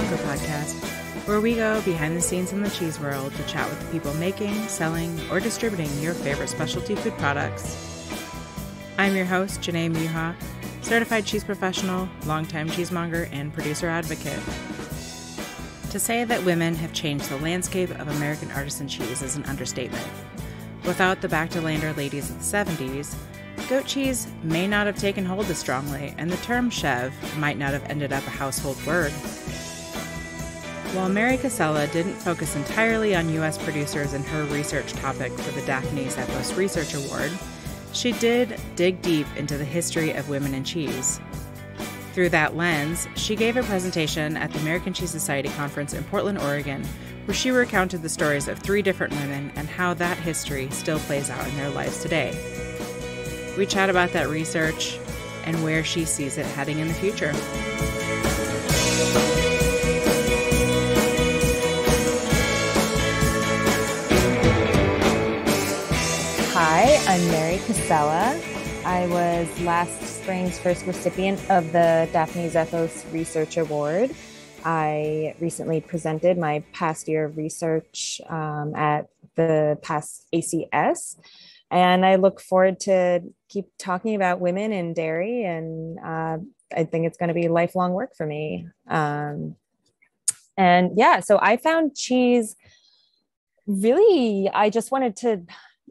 Cheesemonger podcast, where we go behind the scenes in the cheese world to chat with the people making, selling, or distributing your favorite specialty food products. I'm your host, Janae Muha, certified cheese professional, longtime cheesemonger, and producer advocate. To say that women have changed the landscape of American artisan cheese is an understatement. Without the back-to-lander ladies of the 70s, goat cheese may not have taken hold as strongly, and the term chev might not have ended up a household word. While Mary Casella didn't focus entirely on U.S. producers in her research topic for the Daphne Zepos Research Award, she did dig deep into the history of women in cheese. Through that lens, she gave a presentation at the American Cheese Society Conference in Portland, Oregon, where she recounted the stories of 3 different women and how that history still plays out in their lives today. We chat about that research and where she sees it heading in the future. Hi, I'm Mary Casella. I was last spring's first recipient of the Daphne Zepos Research Award. I recently presented my past year of research at the past ACS, and I look forward to keep talking about women in dairy, and I think it's going to be lifelong work for me. So I found cheese really,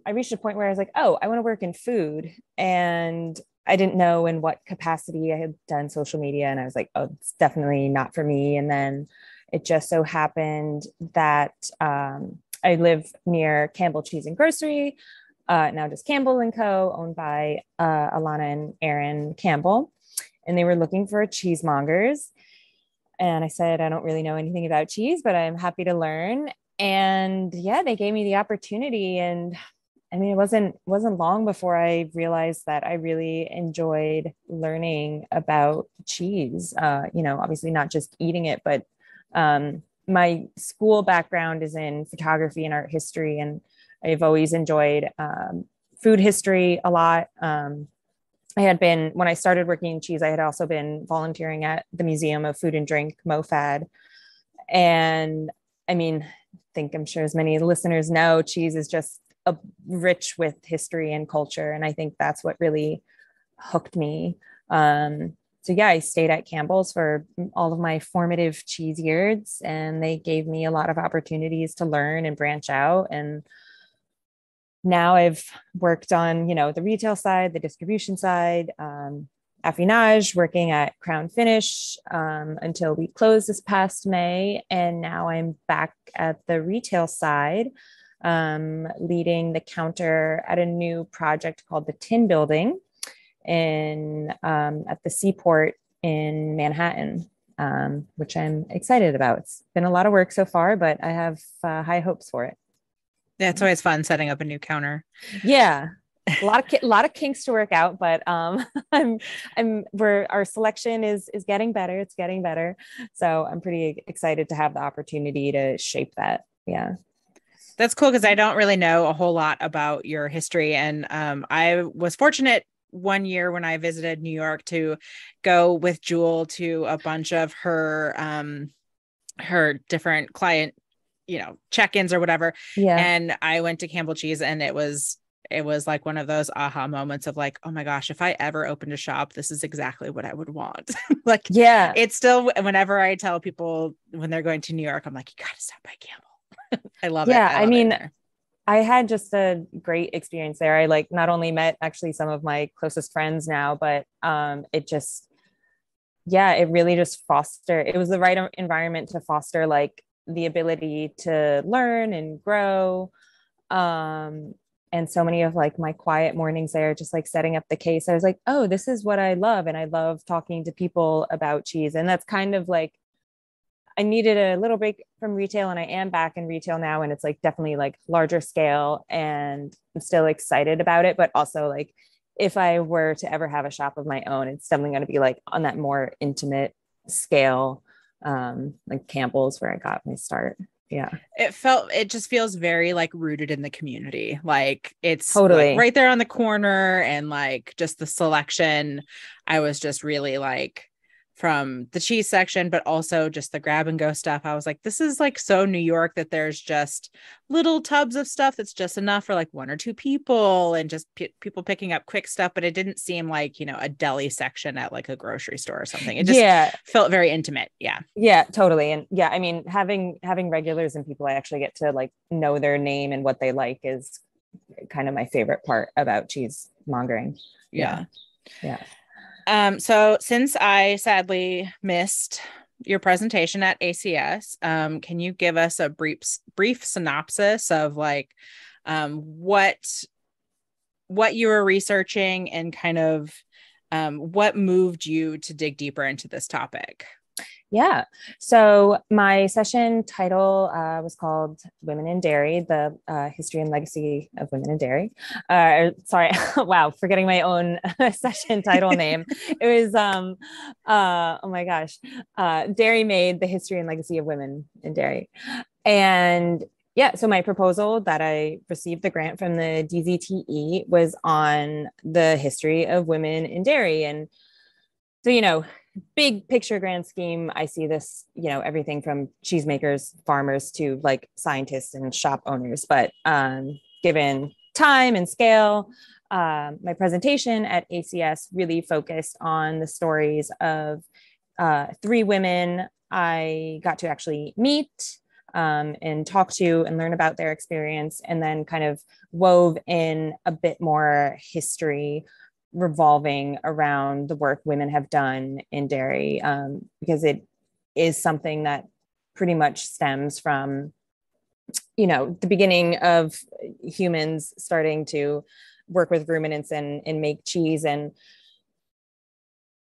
I reached a point where I was like, oh, I want to work in food. And I didn't know in what capacity I had done social media. And I was like, oh, it's definitely not for me. And then it just so happened that I live near Campbell Cheese and Grocery, now just Campbell & Co., owned by Alana and Aaron Campbell. And they were looking for cheesemongers. And I said, I don't really know anything about cheese, but I'm happy to learn. And yeah, they gave me the opportunity. And I mean, it wasn't long before I realized that I really enjoyed learning about cheese. Obviously not just eating it, but my school background is in photography and art history, and I've always enjoyed food history a lot. When I started working in cheese, I had also been volunteering at the Museum of Food and Drink, MoFad. And I mean, I'm sure as many listeners know, cheese is just rich with history and culture. And I think that's what really hooked me. I stayed at Campbell's for all of my formative cheese years, and they gave me a lot of opportunities to learn and branch out. And now I've worked on, the retail side, the distribution side, affinage, working at Crown Finish until we closed this past May. And now I'm back at the retail side, leading the counter at a new project called the Tin Building at the Seaport in Manhattan, which I'm excited about. It's been a lot of work so far, but I have high hopes for it. Yeah, it's always fun setting up a new counter. Yeah. A lot of kinks to work out, but our selection is getting better. It's getting better. So I'm pretty excited to have the opportunity to shape that. Yeah. That's cool, because I don't really know a whole lot about your history. And I was fortunate one year when I visited New York to go with Jewel to a bunch of her different client, check-ins or whatever. Yeah. And I went to Campbell Cheese, and it was like one of those aha moments of like, oh my gosh, if I ever opened a shop, this is exactly what I would want. Yeah. It's still, whenever I tell people when they're going to New York, I'm like, you got to stop by Campbell. I love it. Yeah. I had just a great experience there. I not only met actually some of my closest friends now, but it really just it was the right environment to foster the ability to learn and grow. And so many of my quiet mornings there, just setting up the case, I was like, oh, this is what I love. And I love talking to people about cheese. And that's kind of I needed a little break from retail, and I am back in retail now. And it's definitely larger scale, and I'm still excited about it. But also if I were to ever have a shop of my own, it's definitely going to be on that more intimate scale, like Campbell's, where I got my start. Yeah. It just feels very rooted in the community. It's totally right there on the corner, and just the selection. I was just really from the cheese section, but also just the grab and go stuff. I was like, this is like so New York that there's just little tubs of stuff that's just enough for like one or two people and just people picking up quick stuff. But it didn't seem like, a deli section at like a grocery store or something. It just felt very intimate. Yeah. Yeah, totally. And yeah, I mean, having regulars and people I actually get to like know their name and what they like is kind of my favorite part about cheese mongering. Yeah. Yeah. So since I sadly missed your presentation at ACS, can you give us a brief synopsis of like what you were researching and kind of what moved you to dig deeper into this topic? Yeah. So my session title was called Women in Dairy, the History and Legacy of Women in Dairy. Sorry. Wow. Forgetting my own session title name. It was, oh my gosh, Dairy Made, the History and Legacy of Women in Dairy. And yeah, so my proposal that I received the grant from the DZTE was on the history of women in dairy. And so, big picture, grand scheme, I see this, everything from cheesemakers, farmers to like scientists and shop owners. But given time and scale, my presentation at ACS really focused on the stories of 3 women I got to actually meet and talk to and learn about their experience, and then kind of wove in a bit more history revolving around the work women have done in dairy, because it is something that pretty much stems from, the beginning of humans starting to work with ruminants and make cheese. And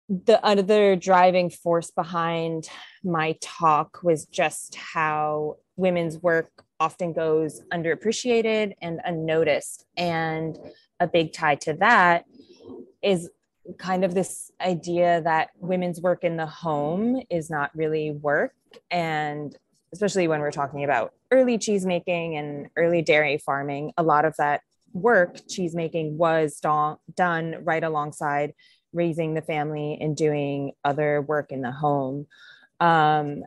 the other driving force behind my talk was just how women's work often goes underappreciated and unnoticed. And a big tie to that is kind of this idea that women's work in the home is not really work. And especially when we're talking about early cheesemaking and early dairy farming, a lot of that work, cheesemaking, was done right alongside raising the family and doing other work in the home. And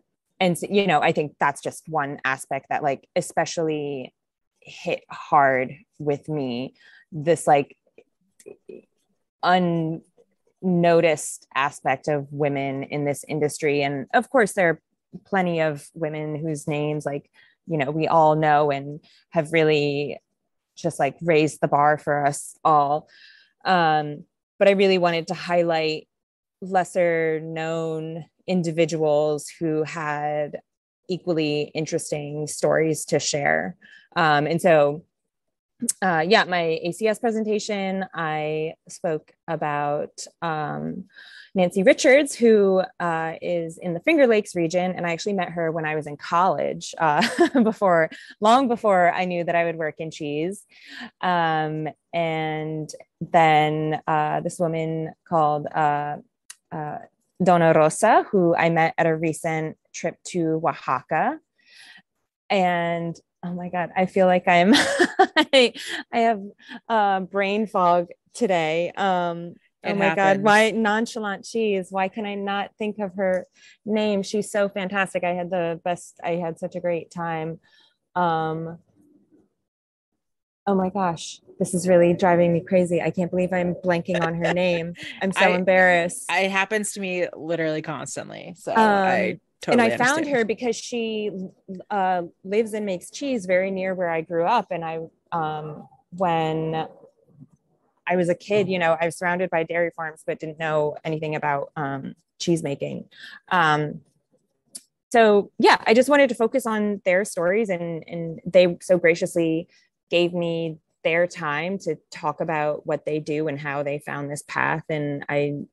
so, I think that's just one aspect that like especially hit hard with me, this like unnoticed aspect of women in this industry. And of course, there are plenty of women whose names like, we all know and have really just like raised the bar for us all. But I really wanted to highlight lesser known individuals who had equally interesting stories to share. And so my ACS presentation, I spoke about Nancy Richards, who is in the Finger Lakes region. And I actually met her when I was in college, long before I knew that I would work in cheese. And then this woman called Donna Rosa, who I met at a recent trip to Oaxaca. And oh my God, I feel like I have brain fog today. Oh my happens. God, why nonchalant cheese? Why can I not think of her name? She's so fantastic. I had such a great time. Oh my gosh, this is really driving me crazy. I can't believe I'm blanking on her name. I'm so embarrassed. It happens to me literally constantly. So I totally and I found her because she lives and makes cheese very near where I grew up. And when I was a kid, I was surrounded by dairy farms, but didn't know anything about cheese making. So yeah, I just wanted to focus on their stories, and they so graciously gave me their time to talk about what they do and how they found this path. And I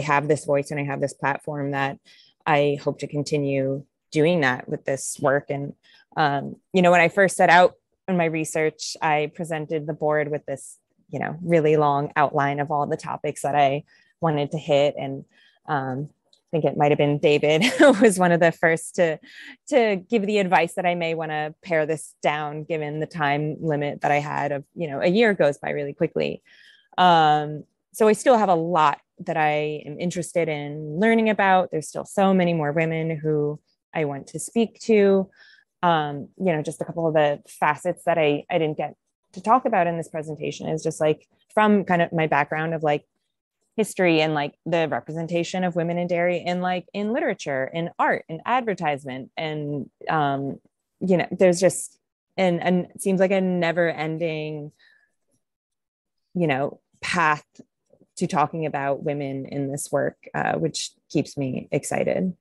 have this voice and I have this platform that I hope to continue doing that with this work. And, when I first set out in my research, I presented the board with this, really long outline of all the topics that I wanted to hit. And I think it might've been David who was one of the first to give the advice that I may want to pare this down given the time limit that I had of, a year goes by really quickly. So I still have a lot that I am interested in learning about. There's still so many more women who I want to speak to. Just a couple of the facets that I didn't get to talk about in this presentation is just like from kind of my background of like history and like the representation of women in dairy and like in literature, in art, in advertisement. And, there's just, and it seems like a never ending, path to talking about women in this work, which keeps me excited.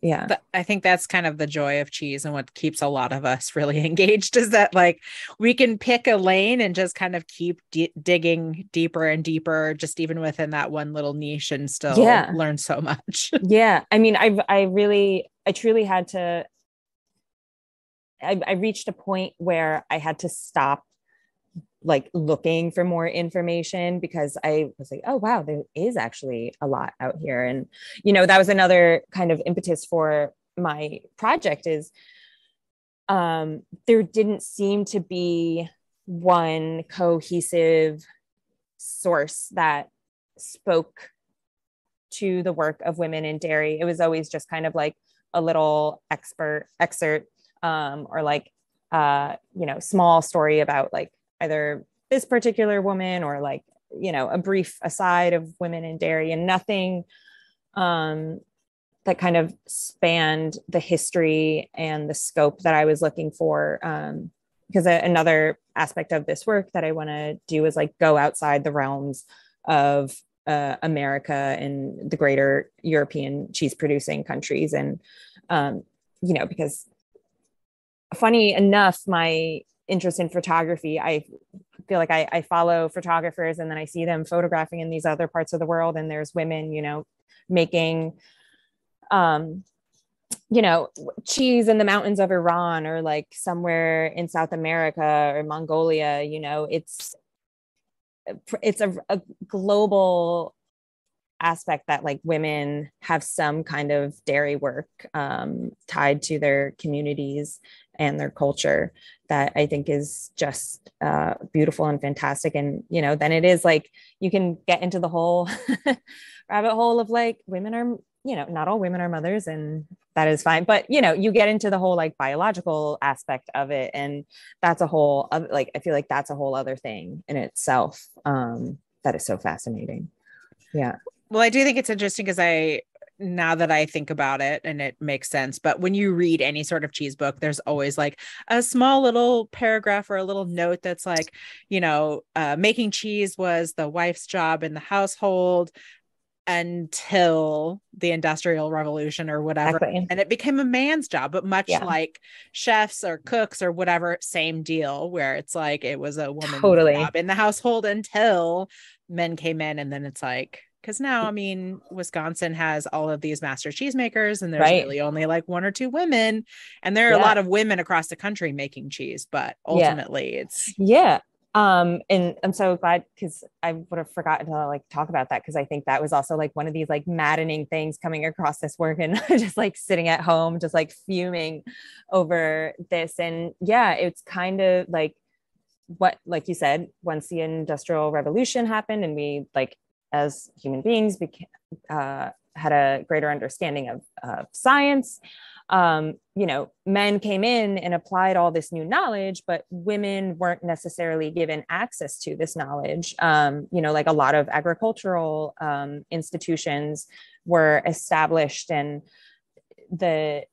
Yeah. I think that's kind of the joy of cheese, and what keeps a lot of us really engaged is that like we can pick a lane and just kind of keep digging deeper and deeper, just even within that one little niche, and still learn so much. Yeah. I mean, I truly had to, I reached a point where I had to stop like looking for more information, because I was like, oh, wow, there is actually a lot out here. And, that was another kind of impetus for my project is there didn't seem to be one cohesive source that spoke to the work of women in dairy. It was always just kind of like a little excerpt or like, small story about like either this particular woman or like, a brief aside of women in dairy, and nothing that kind of spanned the history and the scope that I was looking for. Because another aspect of this work that I want to do is like go outside the realms of America and the greater European cheese producing countries. And, because funny enough, my interest in photography, I feel like I follow photographers and then I see them photographing in these other parts of the world. And there's women, making, cheese in the mountains of Iran or like somewhere in South America or Mongolia. It's a global aspect that like women have some kind of dairy work tied to their communities and their culture that I think is just beautiful and fantastic. And, then it is like, you can get into the whole rabbit hole of like, women are, not all women are mothers, and that is fine. But, you get into the whole like biological aspect of it. And that's a whole, like, I feel like that's a whole other thing in itself that is so fascinating. Yeah. Well, I do think it's interesting because now that I think about it, and it makes sense, but when you read any sort of cheese book, there's always like a small little paragraph or a little note that's like, making cheese was the wife's job in the household until the Industrial Revolution or whatever. Exactly. And it became a man's job, but much like chefs or cooks or whatever, same deal, where it's like, it was a woman's job in the household until men came in. And then it's like, because now, I mean, Wisconsin has all of these master cheesemakers, and there's really only like one or two women. And there are a lot of women across the country making cheese, but ultimately it's. Yeah. And I'm so glad, because I would have forgotten to like talk about that, because I think that was also like one of these like maddening things coming across this work, and just like sitting at home, just like fuming over this. And it's kind of like what, like you said, once the Industrial Revolution happened and we like, as human beings had a greater understanding of science, men came in and applied all this new knowledge, but women weren't necessarily given access to this knowledge. Like a lot of agricultural institutions were established, and the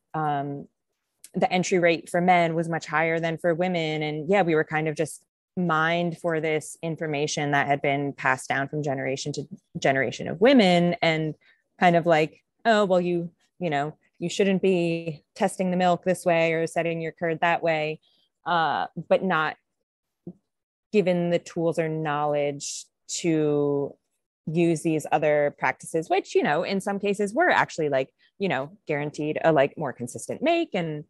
entry rate for men was much higher than for women. And we were kind of just mined for this information that had been passed down from generation to generation of women, and kind of like, oh, well, you shouldn't be testing the milk this way or setting your curd that way, but not given the tools or knowledge to use these other practices, which, in some cases were actually like, guaranteed a like more consistent make and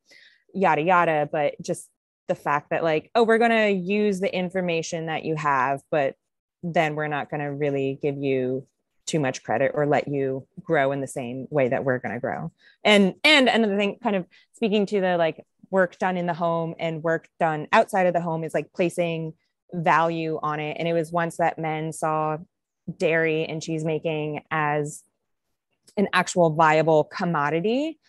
yada, yada. But just the fact that like, oh, we're going to use the information that you have, but then we're not going to really give you too much credit or let you grow in the same way that we're going to grow. And another thing, kind of speaking to the like work done in the home and work done outside of the home, is like placing value on it. And it was once that men saw dairy and cheese making as an actual viable commodity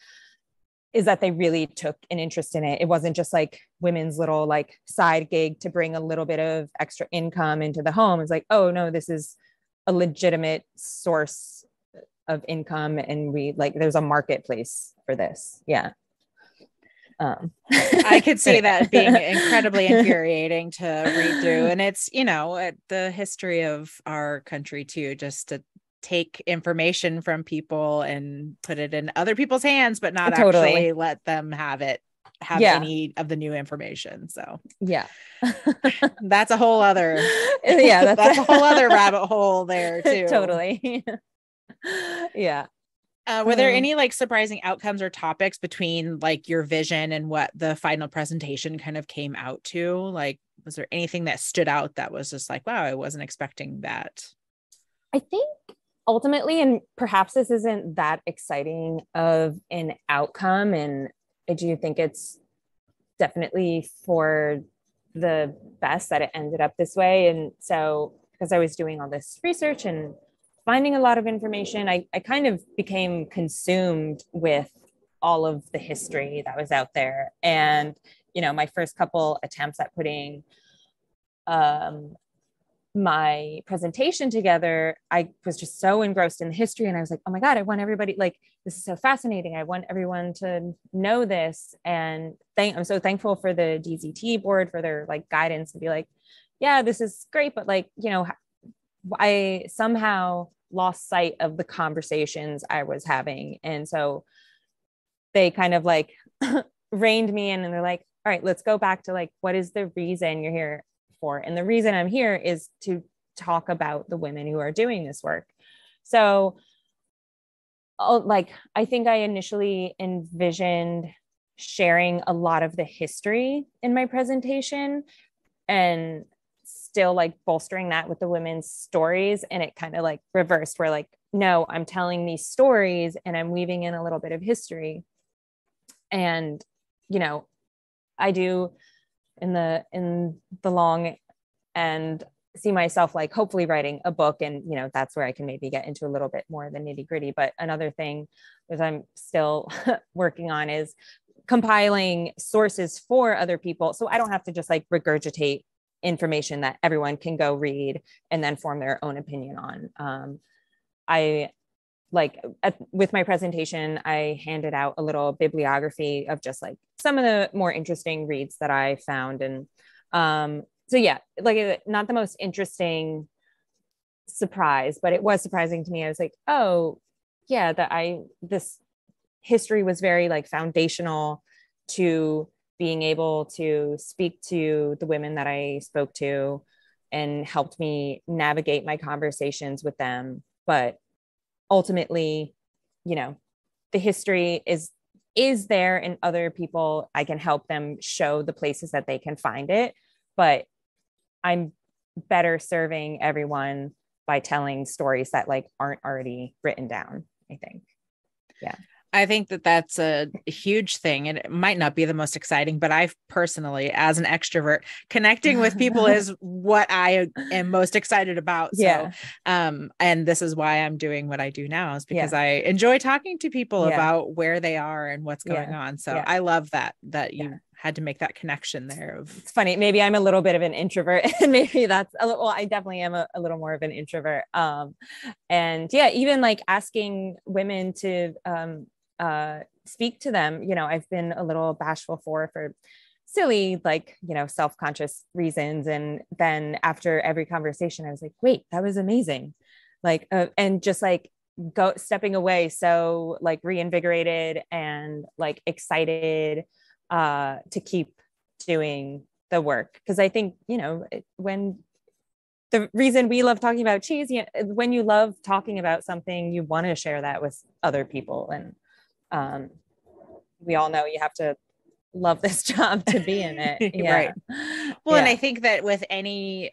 is that they really took an interest in it. It wasn't just like women's little like side gig to bring a little bit of extra income into the home. It's like, oh no, this is a legitimate source of income. And we like, there's a marketplace for this. Yeah. I could see that being incredibly infuriating to read through. And it's, you know, the history of our country too, just to take information from people and put it in other people's hands, but not actually let them have any of the new information. So yeah, that's a whole other, that's a whole other rabbit hole there too. Totally. Yeah. Were there any like surprising outcomes or topics between like your vision and what the final presentation kind of came out to? Like, was there anything that stood out that was just like, wow, I wasn't expecting that? I think ultimately, and perhaps this isn't that exciting of an outcome, and I do think it's definitely for the best that it ended up this way. And so, because I was doing all this research and finding a lot of information, I kind of became consumed with all of the history that was out there. And, you know, my first couple attempts at putting my presentation together, I was just so engrossed in the history. And I was like, oh my God, I want everybody, like, this is so fascinating. I want everyone to know this. And I'm so thankful for the DZT board for their like guidance to be like, yeah, this is great. But like, you know, I somehow lost sight of the conversations I was having. And so they kind of like reined me in and they're like, all right, let's go back to like, what is the reason you're here for? And the reason I'm here is to talk about the women who are doing this work. So like, I think I initially envisioned sharing a lot of the history in my presentation and still like bolstering that with the women's stories. And it kind of like reversed where like, no, I'm telling these stories and I'm weaving in a little bit of history. And, you know, I do in the long and see myself like hopefully writing a book. And, you know, that's where I can maybe get into a little bit more of the nitty gritty. But another thing that I'm still working on is compiling sources for other people. So I don't have to just like regurgitate information that everyone can go read and then form their own opinion on. I like with my presentation, I handed out a little bibliography of just like some of the more interesting reads that I found. And so yeah, like not the most interesting surprise, but it was surprising to me. I was like, oh yeah, this history was very like foundational to being able to speak to the women that I spoke to and helped me navigate my conversations with them. But ultimately, you know, the history is there and other people, I can help them show the places that they can find it. But I'm better serving everyone by telling stories that like aren't already written down, I think. Yeah. I think that that's a huge thing, and it might not be the most exciting, but I've personally, as an extrovert, connecting with people is what I am most excited about. So, and this is why I'm doing what I do now, is because I enjoy talking to people about where they are and what's going on. So I love that you had to make that connection there. It's funny. Maybe I'm a little bit of an introvert and maybe that's I definitely am a little more of an introvert. And yeah, even like asking women to, speak to them, you know, I've been a little bashful for silly, like, you know, self-conscious reasons. And then after every conversation, I was like, wait, that was amazing. Like, and just like stepping away. So like reinvigorated and like excited, to keep doing the work. Cause I think, you know, when the reason we love talking about cheese, when you love talking about something, you want to share that with other people. And, we all know you have to love this job to be in it. Yeah. Right. Well, and I think that with any,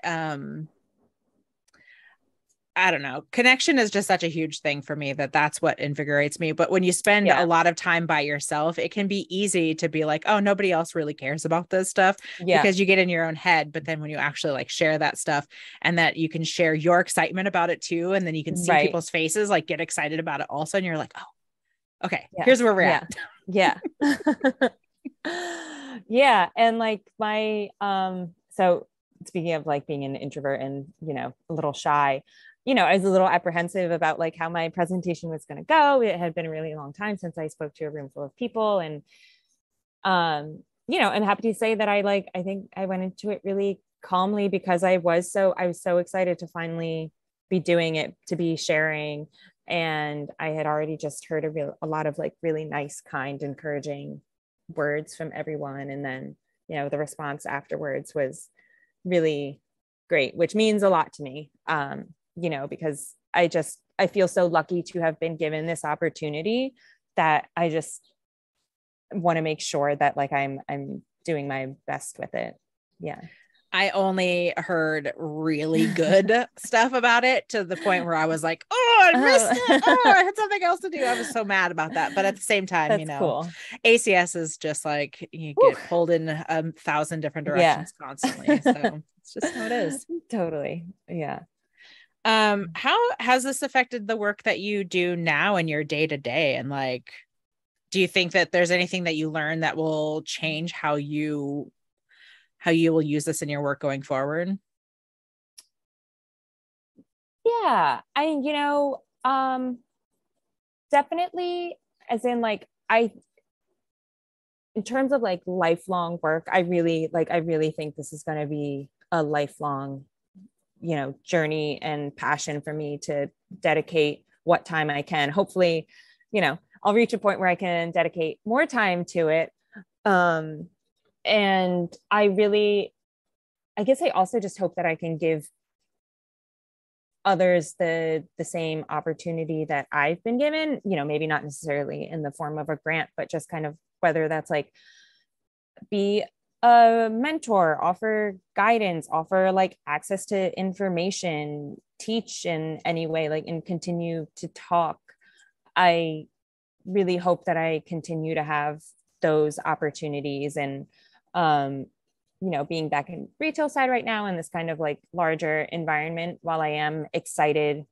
I don't know. Connection is just such a huge thing for me that's what invigorates me. But when you spend Yeah. a lot of time by yourself, it can be easy to be like, oh, nobody else really cares about this stuff Yeah. because you get in your own head. But then when you actually like share that stuff and that you can share your excitement about it too, and then you can see Right. people's faces like get excited about it also. And you're like, oh, okay, Yeah. here's where we're Yeah. at. Yeah. Yeah. And like so speaking of like being an introvert and, you know, a little shy, you know, I was a little apprehensive about like how my presentation was going to go. It had been a really long time since I spoke to a room full of people. And, you know, I'm happy to say that I think I went into it really calmly because I was so excited to finally be doing it, to be sharing. And I had already just heard a lot of like really nice, kind, encouraging words from everyone. And then, you know, the response afterwards was really great, which means a lot to me. You know, because I feel so lucky to have been given this opportunity that I just want to make sure that like I'm doing my best with it. Yeah. I only heard really good stuff about it to the point where I was like, oh, I missed it. Oh, I had something else to do. I was so mad about that. But at the same time, That's you know, cool. ACS is just like you get pulled in 1,000 different directions constantly. So it's just how it is. Totally. Yeah. How has this affected the work that you do now in your day to day? And like, do you think that there's anything that you learn that will change how you will use this in your work going forward? Yeah. You know, definitely as in like, in terms of like lifelong work, I really think this is going to be a lifelong, you know, journey and passion for me to dedicate what time I can. Hopefully, you know, I'll reach a point where I can dedicate more time to it. And I guess I also just hope that I can give others the same opportunity that I've been given, you know, maybe not necessarily in the form of a grant, but just kind of whether that's like be a mentor, offer guidance, offer like access to information, teach in any way, like, and continue to talk. I really hope that I continue to have those opportunities. And you know, being back in retail side right now in this kind of like larger environment, while I am excited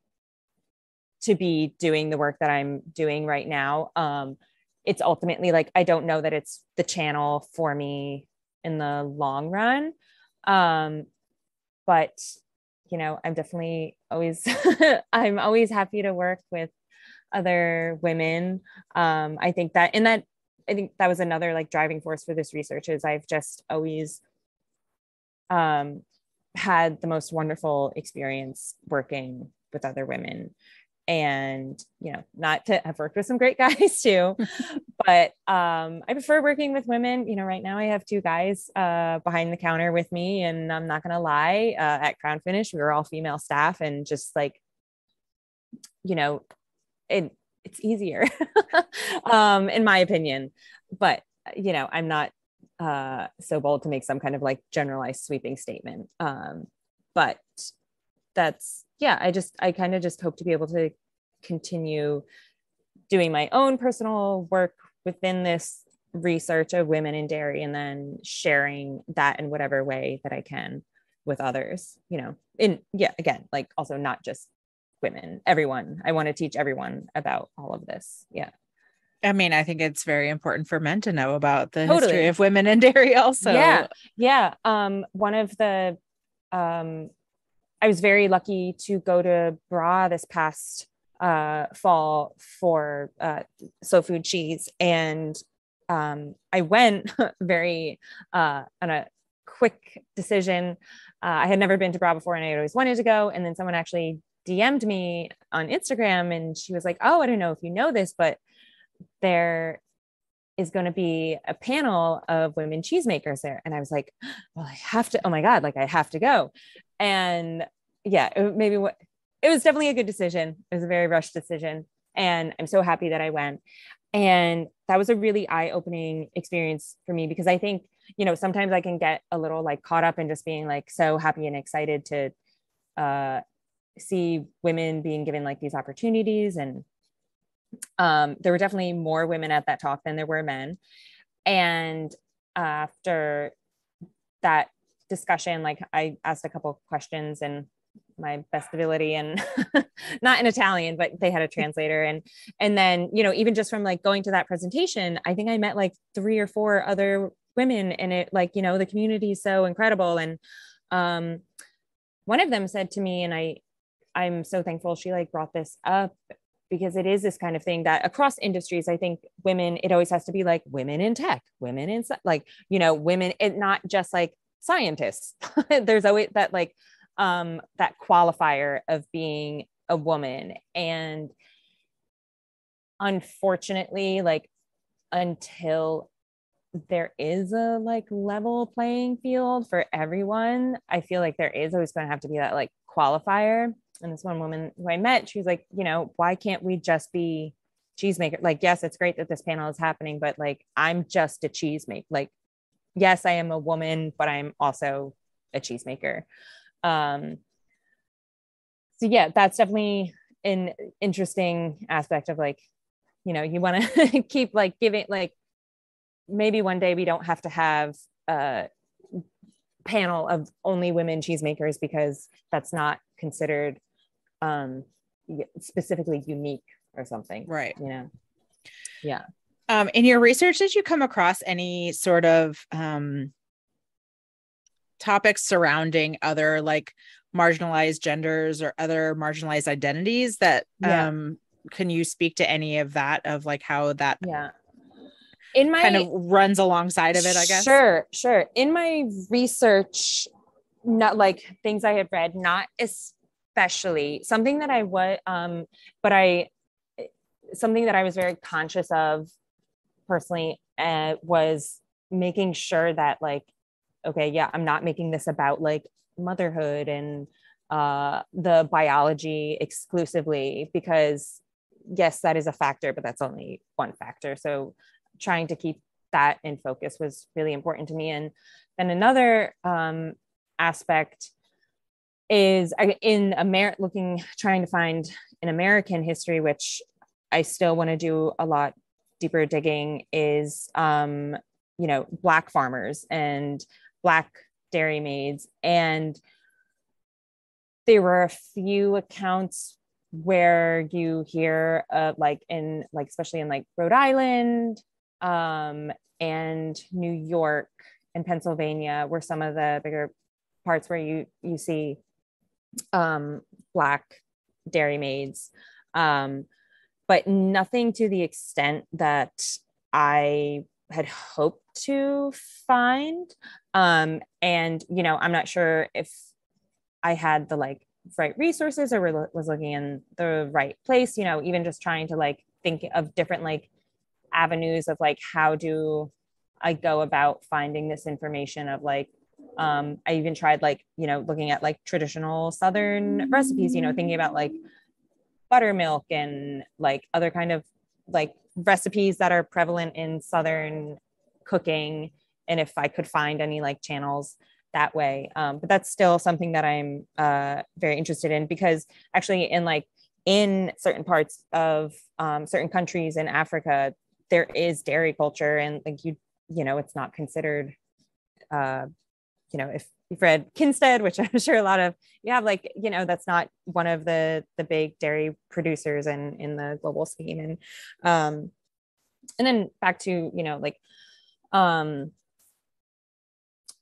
to be doing the work that I'm doing right now, it's ultimately like I don't know that it's the channel for me in the long run. But you know, I'm definitely always I'm always happy to work with other women. I think that was another like driving force for this research is I've just always had the most wonderful experience working with other women. And, you know, not to have worked with some great guys too, but I prefer working with women. You know, right now I have two guys behind the counter with me, and I'm not going to lie, at Crown Finish, we were all female staff, and just like, you know, it's easier, in my opinion. But, you know, I'm not so bold to make some kind of like generalized sweeping statement. But that's, yeah, I kind of just hope to be able to continue doing my own personal work within this research of women in dairy, and then sharing that in whatever way that I can with others, you know, again, like also not just women, everyone. I want to teach everyone about all of this. Yeah. I mean, I think it's very important for men to know about the Totally. history of women in dairy also. Yeah. Yeah. One of the, I was very lucky to go to Bra this past fall for Slow Food Cheese. And I went very on a quick decision. I had never been to Bra before, and I had always wanted to go. And then someone actually DM'd me on Instagram, and she was like, oh, I don't know if you know this, but there is going to be a panel of women cheesemakers there. And I was like, well, I have to, oh my God, like I have to go. And yeah, it was definitely a good decision. It was a very rushed decision. And I'm so happy that I went. And that was a really eye-opening experience for me, because I think, you know, sometimes I can get a little like caught up in just being like so happy and excited to see women being given like these opportunities. And there were definitely more women at that talk than there were men. And after that discussion, like I asked a couple of questions in my best ability, and not in Italian, but they had a translator. And then, you know, even just from like going to that presentation, I think I met like 3 or 4 other women, and it like, you know, the community is so incredible. And one of them said to me, and I'm so thankful she like brought this up, because it is this kind of thing that across industries, I think women, it always has to be like women in tech, women in like, you know, women, it not just like scientists. There's always that like that qualifier of being a woman. And unfortunately, like until there is a like level playing field for everyone, I feel like there is always going to have to be that like qualifier. And this one woman who I met, she was like, you know, why can't we just be cheesemaker? Like, yes, it's great that this panel is happening, but like, I'm just a cheesemaker. Like, yes, I am a woman, but I'm also a cheesemaker. So yeah, that's definitely an interesting aspect of like, you know, you want to keep like giving, like, maybe one day we don't have to have a panel of only women cheesemakers, because that's not considered specifically unique or something. Right. You know? Yeah. In your research, did you come across any sort of topics surrounding other like marginalized genders or other marginalized identities that can you speak to any of that, of like how that in my kind of runs alongside of it, I guess? Sure. In my research, not like things I had read, not especially something that I was, something that I was very conscious of personally was making sure that like, okay, yeah, I'm not making this about like motherhood and the biology exclusively, because yes, that is a factor, but that's only one factor. So trying to keep that in focus was really important to me. And then another aspect is trying to find an American history, which I still want to do a lot deeper digging, is, you know, Black farmers and Black dairy maids. And there were a few accounts where you hear like in like, especially in like Rhode Island and New York and Pennsylvania were some of the bigger parts where you see Black dairy maids, but nothing to the extent that I had hoped to find. And, you know, I'm not sure if I had the like right resources or was looking in the right place, you know, even just trying to like think of different like avenues of like, how do I go about finding this information of like, I even tried like, you know, looking at like traditional Southern recipes, you know, thinking about like buttermilk and like other kind of like recipes that are prevalent in Southern cooking. And if I could find any like channels that way. But that's still something that I'm very interested in, because actually in certain parts of certain countries in Africa, there is dairy culture, and like you know, it's not considered, you know, if you've read Kinstead, which I'm sure a lot of you have, like, you know, that's not one of the big dairy producers in the global scheme. And then back to, you know, like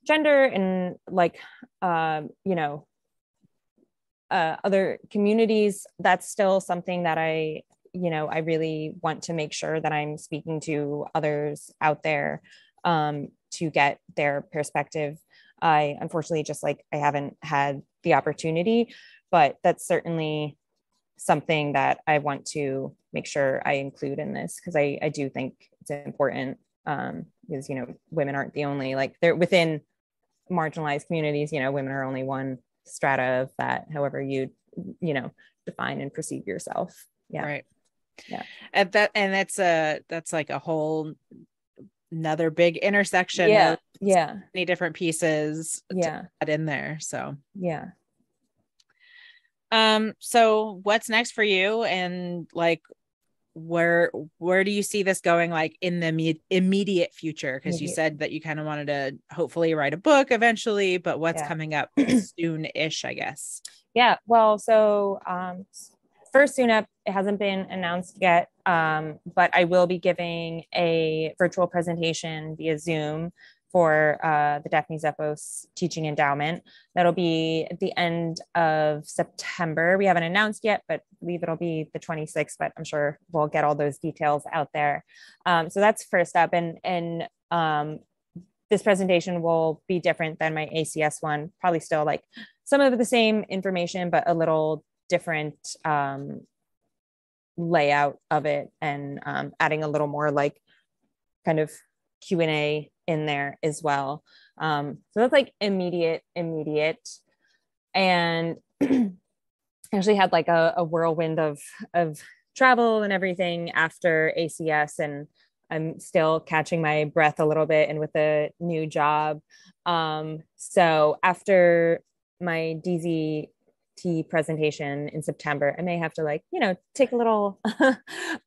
gender and like, you know, other communities, that's still something that I really want to make sure that I'm speaking to others out there to get their perspective. I unfortunately just like, I haven't had the opportunity, but that's certainly something that I want to make sure I include in this, because I do think it's important, because, you know, women aren't the only, like, they're within marginalized communities, you know, women are only one strata of that, however you know, define and perceive yourself. Yeah. Right. Yeah. That's like a whole another big intersection. Yeah. Many different pieces. Yeah. To add in there. So yeah. So what's next for you, and like where do you see this going, like in the immediate future? Because you said that you kind of wanted to hopefully write a book eventually, but what's coming up soon-ish, I guess? Yeah. Well, so first soon up, it hasn't been announced yet, but I will be giving a virtual presentation via Zoom for the Daphne Zepos Teaching Endowment. That'll be at the end of September. We haven't announced yet, but I believe it'll be the 26th, but I'm sure we'll get all those details out there. So that's first up. And this presentation will be different than my ACS one, probably still like some of the same information, but a little different layout of it, and adding a little more like kind of Q&A in there as well. So that's like immediate. And actually had like a whirlwind of travel and everything after ACS, and I'm still catching my breath a little bit and with a new job. So after my DZT presentation in September, I may have to like, take a little,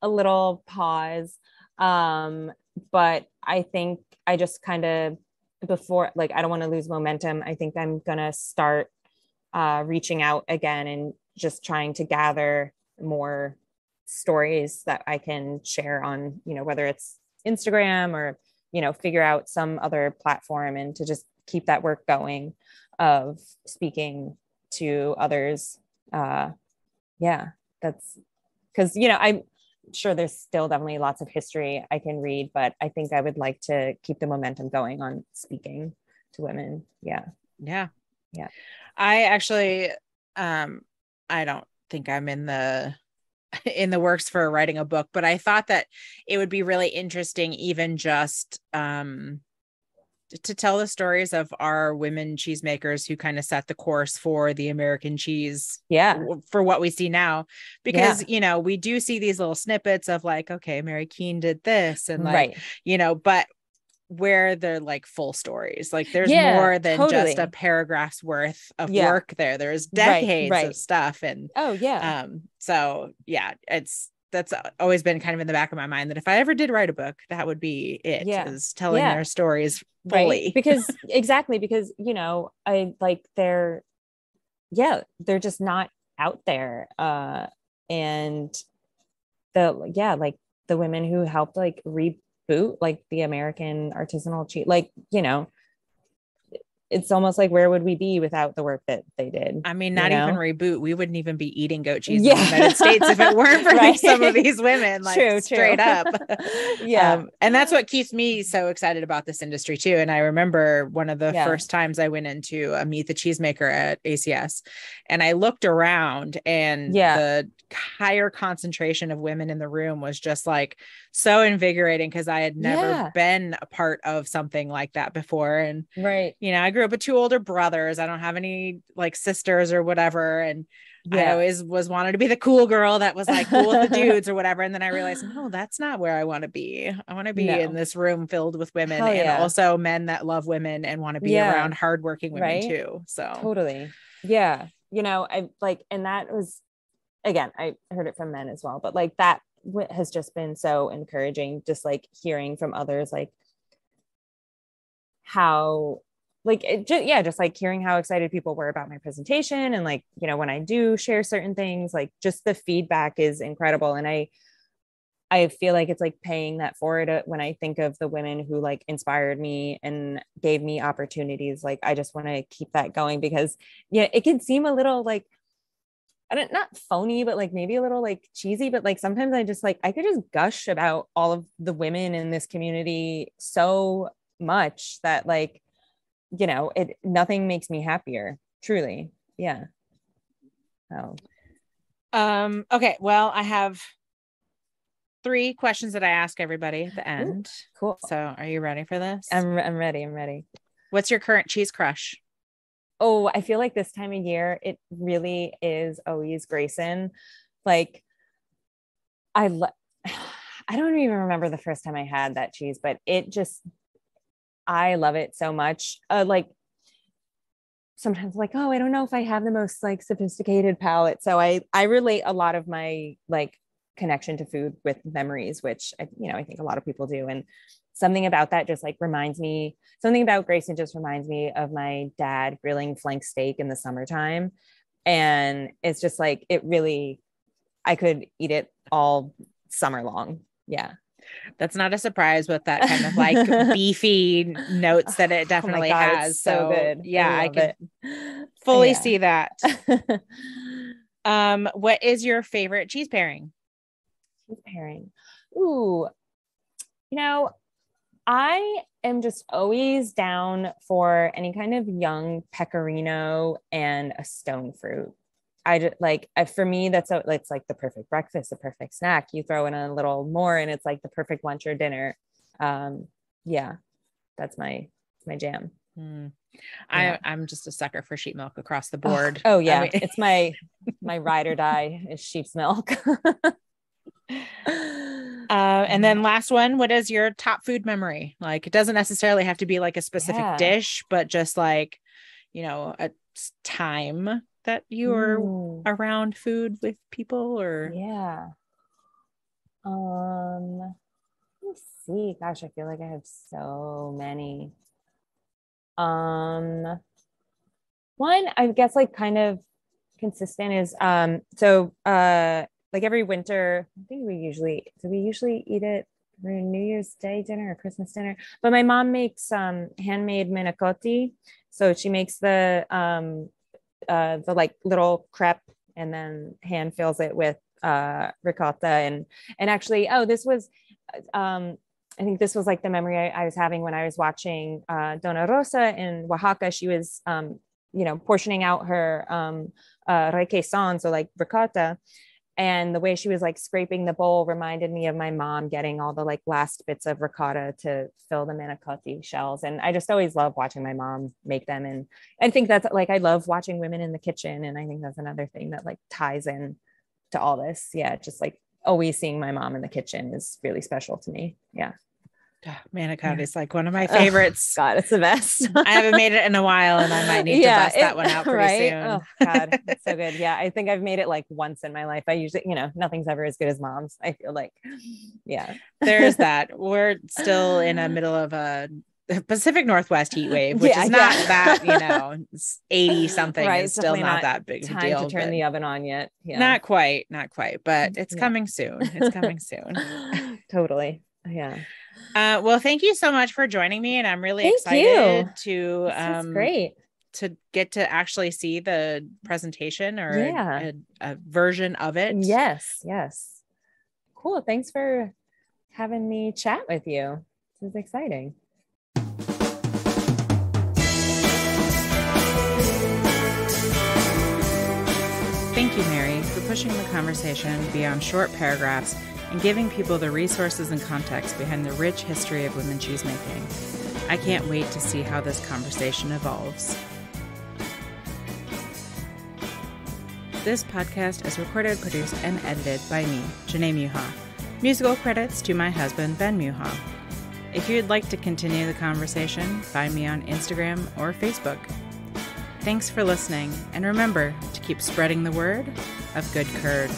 a little pause. But I think I just kind of, before, like, I don't want to lose momentum. I think I'm going to start reaching out again and just trying to gather more stories that I can share on, whether it's Instagram or, figure out some other platform, and to just keep that work going of speaking to others. Yeah, that's because, I'm sure there's still definitely lots of history I can read, but I think I would like to keep the momentum going on speaking to women. Yeah. I actually, I don't think I'm in the works for writing a book, but I thought that it would be really interesting, even just to tell the stories of our women cheesemakers who kind of set the course for the American cheese, for what we see now, because we do see these little snippets of like, okay, Mary Keene did this, and like, but where they're like full stories, like there's more than just a paragraph's worth of work there. There's decades of stuff. And so that's always been kind of in the back of my mind, that if I ever did write a book, that would be it, is telling their stories fully. Because I like they're just not out there. And the women who helped like reboot like the American artisanal cheese, like, it's almost like, where would we be without the work that they did? I mean, not even reboot. We wouldn't even be eating goat cheese in the United States if it weren't for some of these women, like straight up. And that's what keeps me so excited about this industry too. And I remember one of the first times I went into a Meet the Cheesemaker at ACS, and I looked around, and the higher concentration of women in the room was just like so invigorating, because I had never been a part of something like that before. And I grew up with two older brothers. I don't have any like sisters or whatever, and I always wanted to be the cool girl that was like cool with the dudes or whatever. And then I realized, no, that's not where I want to be. I want to be in this room filled with women, and also men that love women and want to be around hardworking women too. So totally. I like, and that was, again, I heard it from men as well, but like that has just been so encouraging, just like hearing from others, like how, like, just like hearing how excited people were about my presentation. And like, when I do share certain things, like just the feedback is incredible. And I feel like it's like paying that forward when I think of the women who like inspired me and gave me opportunities. Like, I just want to keep that going, because it can seem a little like, not phony, but like maybe a little like cheesy, but like sometimes I just like, I could just gush about all of the women in this community so much that like, nothing makes me happier, truly. Okay, well, I have 3 questions that I ask everybody at the end. Ooh, cool. So are you ready for this? I'm ready. What's your current cheese crush? Oh, I feel like this time of year, it really is always Grayson. Like, I don't even remember the first time I had that cheese, but I love it so much. Like, sometimes like, oh, I don't know if I have the most like sophisticated palate. So I relate a lot of my like connection to food with memories, which I think a lot of people do. And something about that just like something about Grayson just reminds me of my dad grilling flank steak in the summertime. And it's just like, I could eat it all summer long. Yeah. That's not a surprise with that kind of like beefy notes that it definitely has. It's so good. Yeah, I could fully see that. What is your favorite cheese pairing? Cheese pairing. Ooh, I am just always down for any kind of young pecorino and a stone fruit. I just like, for me, it's like the perfect breakfast, the perfect snack. You throw in a little more and it's like the perfect lunch or dinner. Yeah, that's my jam. Yeah. I'm just a sucker for sheep milk across the board. Oh yeah. I mean, it's my ride or die is sheep's milk. And then last one, what is your top food memory? Like, it doesn't necessarily have to be like a specific dish, but just like, a time that you were around food with people or. Yeah. Let's see. Gosh, I feel like I have so many. One, I guess like kind of consistent is, like every winter, I think we usually eat it for New Year's Day dinner or Christmas dinner. But my mom makes handmade manicotti. So she makes the like little crepe and then hand fills it with ricotta and actually, this was I think this was like the memory I was having when I was watching Dona Rosa in Oaxaca. She was portioning out her requesón, so like ricotta. And the way she was like scraping the bowl reminded me of my mom getting all the like last bits of ricotta to fill the manicotti shells. And I just always love watching my mom make them. And I think that's like, I love watching women in the kitchen. And I think that's another thing that like ties in to all this. Yeah. Just like always seeing my mom in the kitchen is really special to me. Yeah. Manicotti is like one of my favorites. God, it's the best. I haven't made it in a while and I might need to bust that one out pretty soon. Oh God, it's so good. Yeah. I think I've made it like once in my life. I usually, nothing's ever as good as mom's. I feel like, yeah. There's that. We're still in the middle of a Pacific Northwest heat wave, which is not that, it's 80 something. Right. It's still not that big of a deal. To turn the oven on yet. Yeah. Not quite, but it's coming soon. It's coming soon. Totally. Yeah. Well, thank you so much for joining me. And I'm really excited to great to get to actually see the presentation or a version of it. Yes. Cool. Thanks for having me chat with you. This is exciting. Thank you, Mary, for pushing the conversation beyond short paragraphs and giving people the resources and context behind the rich history of women cheesemaking. I can't wait to see how this conversation evolves. This podcast is recorded, produced, and edited by me, Janae Muha. Musical credits to my husband, Ben Muha. If you'd like to continue the conversation, find me on Instagram or Facebook. Thanks for listening, and remember to keep spreading the word of good curd.